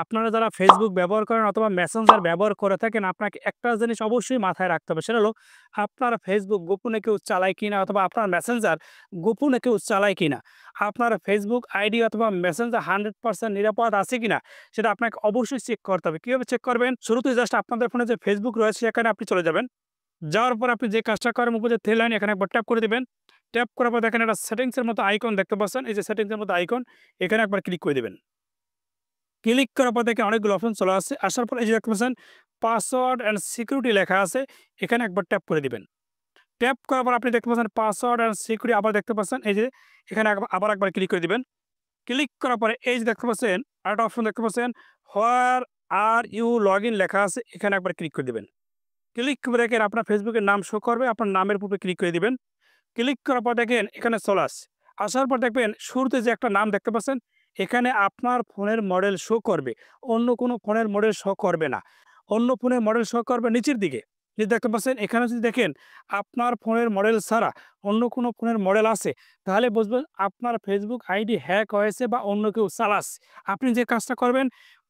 আপনারা যারা Facebook ব্যবহার করেন অথবা মেসেঞ্জার ব্যবহার করে থাকেন, আপনাকে একটা জিনিস অবশ্যই মাথায় রাখতে হবে। সেটা হলো আপনার Facebook গোপনে কেউ চালায় কিনা অথবা আপনার মেসেঞ্জার গোপনে কেউ চালায় কিনা। আপনার Facebook আইডি অথবা মেসেঞ্জার 100% নিরাপদ আছে কিনা সেটা আপনাকে অবশ্যই চেক করতে হবে। কিভাবে চেক করবেন? শুরুতেই জাস্ট আপনাদের ফোনে যে Facebook রয়েছে সেখানে আপনি চলে যাবেন। যাওয়ার পর আপনি যে কাজটা করেন উপরে যে থ্রি লাইন এখানে একবার ট্যাপ করে দিবেন। ট্যাপ করার পর দেখেন একটা সেটিংস এর মতো আইকন দেখতে পাচ্ছেন। এই যে সেটিংস এর মতো আইকন এখানে একবার ক্লিক করে দিবেন। ক্লিক করার পর দেখেন অনেকগুলো অপশন চলে আসছে। আসার পর এই যে দেখতে পাচ্ছেন পাসওয়ার্ড অ্যান্ড সিকিউরিটি লেখা আছে। এখানে একবার ট্যাপ করে দিবেন। ট্যাপ করার পর আপনি দেখতে পাচ্ছেন পাসওয়ার্ড অ্যান্ড সিকিউরিটি আবার দেখতে পাচ্ছেন। এই যে এখানে আবার একবার ক্লিক করে দিবেন। ক্লিক করার পরে এই যে দেখতে পাচ্ছেন আরেকটা অপশন দেখতে পাচ্ছেন হোয়ার আর ইউ লগইন লেখা আছে। এখানে একবার ক্লিক করে দিবেন। ক্লিক করে দেখেন আপনার Facebook এর নাম শো করবে। আপনার নামের উপরে ক্লিক করে দিবেন। ক্লিক করার পর দেখেন এখানে চলে আসছে। আসার পর দেখবেন শুরুতে যে একটা নাম দেখতে পাচ্ছেন, এখানে আপনার ফোনের মডেল শো করবে। অন্য কোনো ফোনের মডেল শো করবে না। অন্য ফোনের মডেল শো করবে নিচের দিকে। যে দেখতে পাচ্ছেন এখানে যদি দেখেন আপনার ফোনের মডেল ছাড়া অন্য কোনো ফোনের মডেল আছে, তাহলে বুঝবেন আপনার Facebook আইডি হ্যাক হয়েছে বা অন্য কেউ চালাচ্ছে। আপনি যে কাজটা করবেন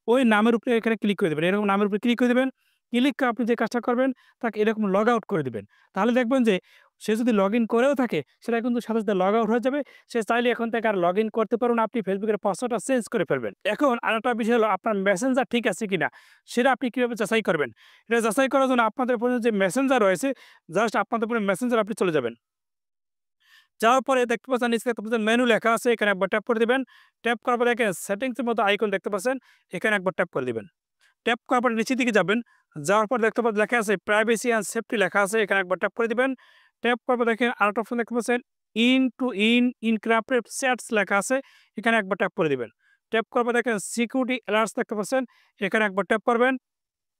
ওই নামের উপরে এখানে ক্লিক করে দিবেন। এরকম নামের উপরে ক্লিক করে দিবেন। ক্লিক করে আপনি যে কাজটা করবেন তাকে এরকম লগ আউট করে দিবেন। তাহলে দেখবেন যে সে যদি লগইন করেও থাকে সেটা কিন্তু সাথে, সাথে লগ আউট হয়ে যাবে। সে চাইলে এখন থেকে আর লগইন করতে পারবেন না। আপনি Facebook এর পাসওয়ার্ডটা চেঞ্জ করে ফেলবেন। এখন আরেকটা বিষয় হলো আপনার মেসেঞ্জার ঠিক আছে কিনা সেটা আপনি কিভাবে যাচাই করবেন? এটা যাচাই করার জন্য আপনাদের ফোনে যে মেসেঞ্জার রয়েছে জাস্ট আপনাদের ফোনে মেসেঞ্জার আপনি চলে যাবেন। যাওয়ার পরে দেখতে পাচ্ছেন নিচে দেখতে পাচ্ছেন মেনু লেখা আছে এখানে একবার ট্যাপ করে দিবেন। ট্যাপ করার পরে দেখেন সেটিংস এর মতো আইকন দেখতে পাচ্ছেন এখানে একবার ট্যাপ করে দিবেন। ট্যাপ করার পরে নিচের দিকে যাবেন। যাওয়ার পর দেখতে পাচ্ছেন লেখা আছে প্রাইভেসি অ্যান্ড সেফটি লেখা আছে। এখানে একবার ট্যাপ করে দিবেন। ট্যাপ করার পর দেখেন আরেকটা অপশন দেখতে পাচ্ছেন ইন টু ইনক্রিপ্টেড চ্যাটস লেখা আছে। এখানে একবার ট্যাপ করে দিবেন। ট্যাপ করার পর দেখেন সিকিউরিটি অ্যালার্টস দেখতে পাচ্ছেন। এখানে একবার ট্যাপ করবেন।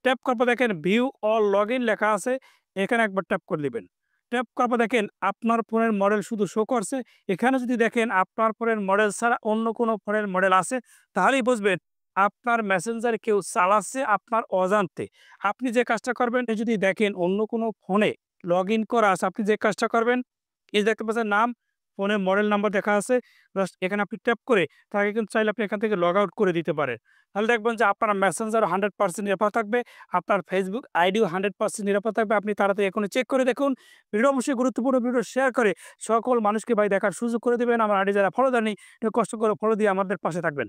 ট্যাপ করার পর দেখেন ভিউ অল লগইন লেখা আছে। এখানে একবার ট্যাপ করে দিবেন। ট্যাপ করার পর দেখেন আপনার ফোনের মডেল শুধু শো করছে। এখানে যদি দেখেন আপনার ফোনের মডেল ছাড়া অন্য কোনো ফোনের মডেল আছে, তাহলেই বুঝবেন আপনার মেসেঞ্জার কেউ চালাচ্ছে আপনার অজান্তে। আপনি যে কাজটা করবেন যদি দেখেন অন্য কোনো ফোনে লগইন করা আছে, আপনি যে কাজটা করবেন এই যে দেখতে পাচ্ছেন নাম, ফোনের মডেল নাম্বার দেখা আছে। জাস্ট এখানে আপনি ট্যাপ করে তাকে কিন্তু চাইলে আপনি এখান থেকে লগ আউট করে দিতে পারেন। তাহলে দেখবেন যে আপনার মেসেঞ্জার 100% নিরাপদ থাকবে। আপনার Facebook আইডিও 100% নিরাপদ থাকবে। আপনি তাড়াতাড়ি এখনই চেক করে দেখুন। ভিডিও অবশ্যই গুরুত্বপূর্ণ, ভিডিও শেয়ার করে সকল মানুষকে ভাই দেখার সুযোগ করে দিবেন। আমার আইডি যারা ফলো দেননি একটু কষ্ট করে ফলো দিয়ে আমাদের পাশে থাকবেন।